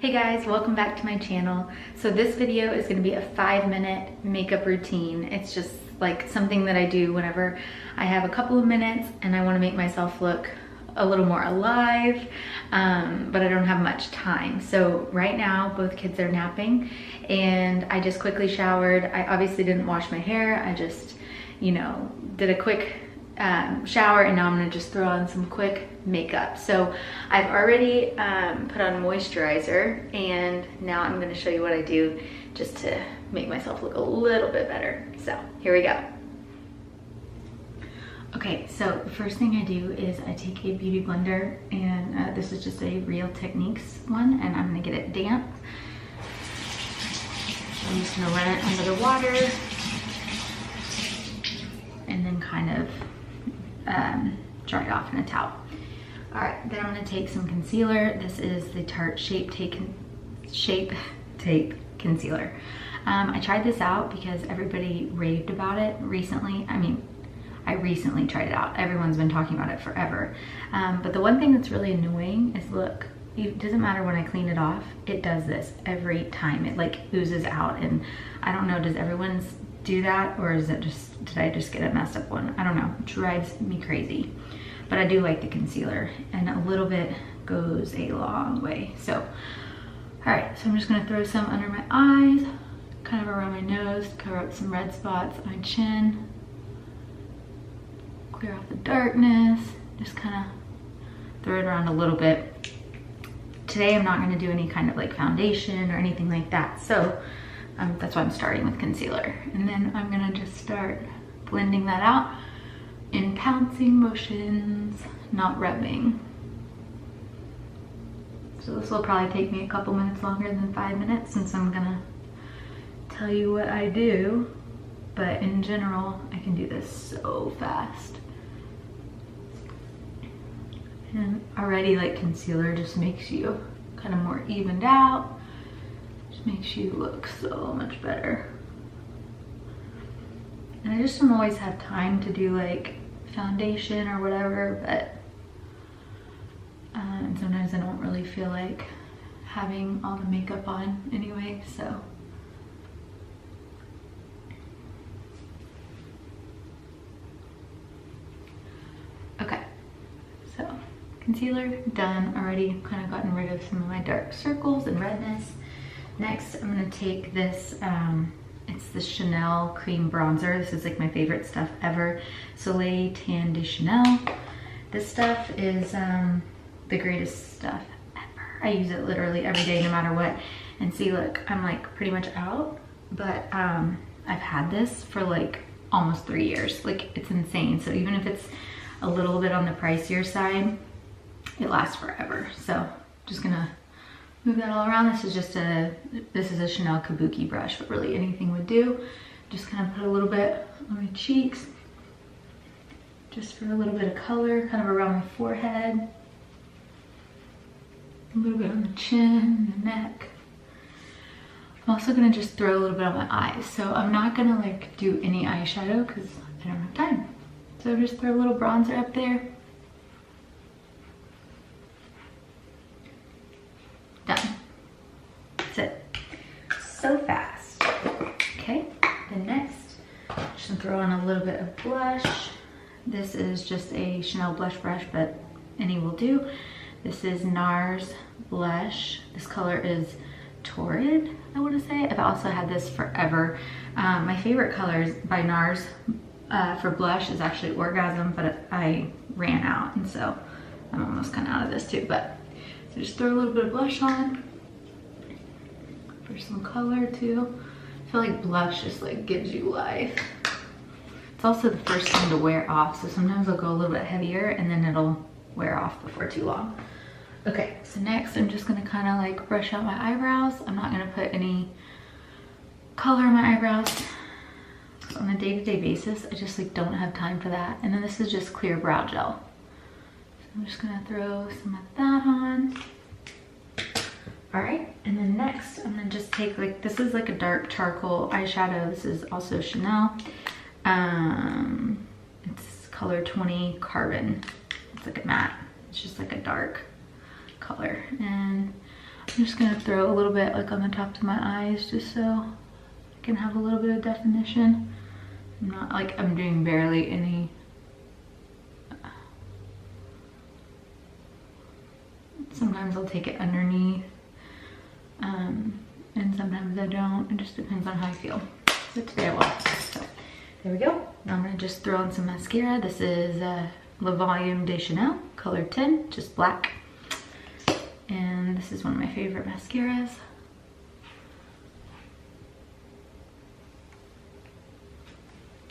Hey guys, welcome back to my channel. So this video is going to be a 5-minute makeup routine. It's just like something that I do whenever I have a couple of minutes and I want to make myself look a little more alive, but I don't have much time. So right now both kids are napping and I just quickly showered. I obviously didn't wash my hair. I just, did a quick shower, and now I'm gonna just throw on some quick makeup. So I've already put on moisturizer, and now I'm gonna show you what I do just to make myself look a little bit better. So here we go. Okay, so the first thing I do is I take a beauty blender, and this is just a Real Techniques one, and I'm gonna get it damp. I'm just gonna run it under the water and then kind of dry it off in a towel. All right, then I'm gonna take some concealer. This is the Tarte Shape Tape Concealer. I tried this out because everybody raved about it recently. I recently tried it out. Everyone's been talking about it forever. But the one thing that's really annoying is, look, it doesn't matter when I clean it off, it does this every time. It like oozes out, and I don't know, does everyone's do that, or is it just, did I just get a messed up one? I don't know, it drives me crazy. But I do like the concealer, and a little bit goes a long way. So, all right, so I'm just gonna throw some under my eyes, kind of around my nose, cover up some red spots on my chin, clear off the darkness, just kind of throw it around a little bit. Today I'm not gonna do any kind of like foundation or anything like that, so that's why I'm starting with concealer. And then I'm gonna just start blending that out in pouncing motions, not rubbing. So this will probably take me a couple minutes longer than 5 minutes, since I'm gonna tell you what I do. But in general, I can do this so fast. And already, like, concealer just makes you kind of more evened out. Makes you look so much better. And I just don't always have time to do like foundation or whatever, but sometimes I don't really feel like having all the makeup on anyway, so. Okay, so concealer done already, kind of gotten rid of some of my dark circles and redness. Next, I'm gonna take this, it's the Chanel Cream Bronzer. This is like my favorite stuff ever. Soleil Tan de Chanel. This stuff is the greatest stuff ever. I use it literally every day, no matter what. And see, look, I'm like pretty much out, but I've had this for like almost 3 years. Like, it's insane. So even if it's a little bit on the pricier side, it lasts forever. So just gonna move that all around. This is a Chanel Kabuki brush, but really anything would do. Just kind of put a little bit on my cheeks, just for a little bit of color, kind of around my forehead, a little bit on the chin, the neck. I'm also gonna just throw a little bit on my eyes. So I'm not gonna like do any eyeshadow because I don't have time. So just throw a little bronzer up there. Done. That's it. So fast. Okay, then next, just gonna throw on a little bit of blush. This is just a Chanel blush brush, but any will do. This is NARS blush. This color is Torrid, I want to say. I've also had this forever. My favorite colors by NARS for blush is actually Orgasm, but I ran out, and so I'm almost kind of out of this too. But so just throw a little bit of blush on for some color too. I feel like blush just like gives you life. It's also the first thing to wear off, so sometimes I'll go a little bit heavier and then it'll wear off before too long. Okay, so next I'm just gonna kind of like brush out my eyebrows. I'm not gonna put any color on my eyebrows. So on a day-to-day basis, I just like don't have time for that. And then this is just clear brow gel. I'm just gonna throw some of that on. All right, and then next I'm gonna just take like, this is like a dark charcoal eyeshadow. This is also Chanel. It's color 20 Carbon. It's like a matte. It's just like a dark color. And I'm just gonna throw a little bit like on the tops of my eyes just so I can have a little bit of definition. I'm not like I'm doing barely any. Sometimes I'll take it underneath, and sometimes I don't. It just depends on how I feel. So today I will. So there we go. Now I'm gonna just throw on some mascara. This is Le Volume de Chanel, color 10, just black. And this is one of my favorite mascaras.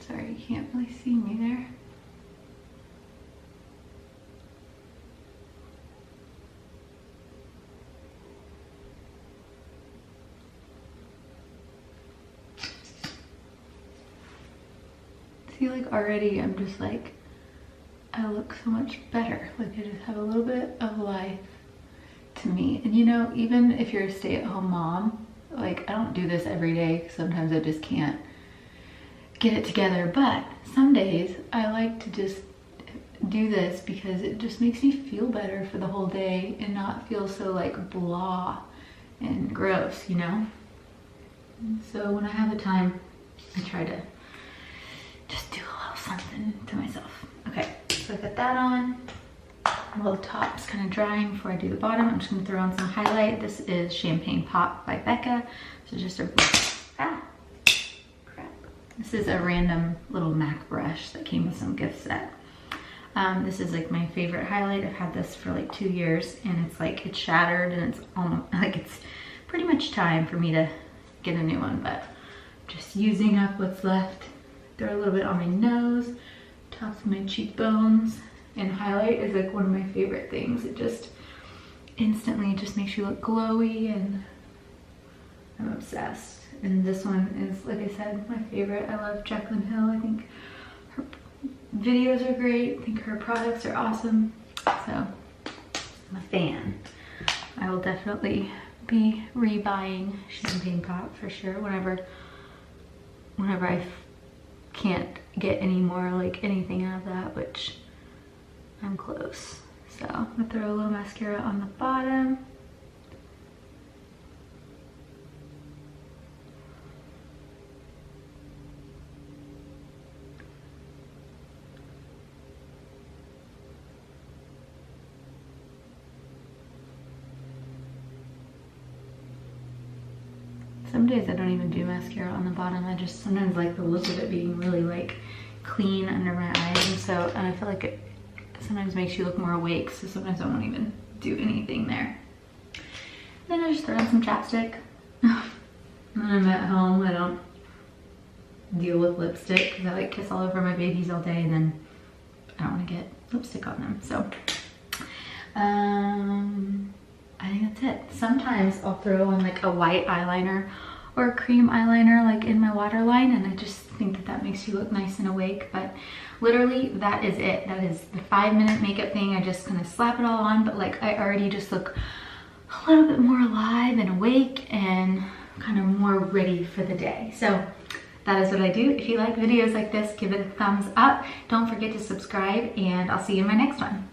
Sorry, you can't really see me there. See, like already I'm just like, I look so much better. Like I just have a little bit of life to me. And you know, even if you're a stay-at-home mom, like I don't do this every day. Sometimes I just can't get it together. But some days I like to just do this because it just makes me feel better for the whole day and not feel so like blah and gross, you know? And so when I have the time, I try to just do a little something to myself. Okay, so I got that on. While the top's kind of drying before I do the bottom, I'm just gonna throw on some highlight. This is Champagne Pop by Becca. So just a, crap. This is a random little MAC brush that came with some gift set. This is like my favorite highlight. I've had this for like 2 years and it's like, it's shattered and it's almost like it's pretty much time for me to get a new one, but just using up what's left. Throw a little bit on my nose, tops of my cheekbones, and highlight is like one of my favorite things. It just instantly just makes you look glowy and I'm obsessed. And this one is, like I said, my favorite. I love Jaclyn Hill. I think her videos are great. I think her products are awesome. So I'm a fan. I will definitely be rebuying Champagne Pop for sure whenever I can't get any more like anything out of that, which I'm close. So I'm gonna throw a little mascara on the bottom. Some days I don't even do mascara on the bottom. I just sometimes like the look of it being really like clean under my eyes, and I feel like it sometimes makes you look more awake, so sometimes I won't even do anything there. Then I just throw on some chapstick. When I'm at home, I don't deal with lipstick because I like kiss all over my babies all day and then I don't want to get lipstick on them. So I think that's it. Sometimes I'll throw on like a white eyeliner or a cream eyeliner like in my waterline, and I just think that that makes you look nice and awake. But literally that is it. That is the 5-minute makeup thing. I just kind of slap it all on, but like I already just look a little bit more alive and awake and kind of more ready for the day. So that is what I do. If you like videos like this, give it a thumbs up. Don't forget to subscribe, and I'll see you in my next one.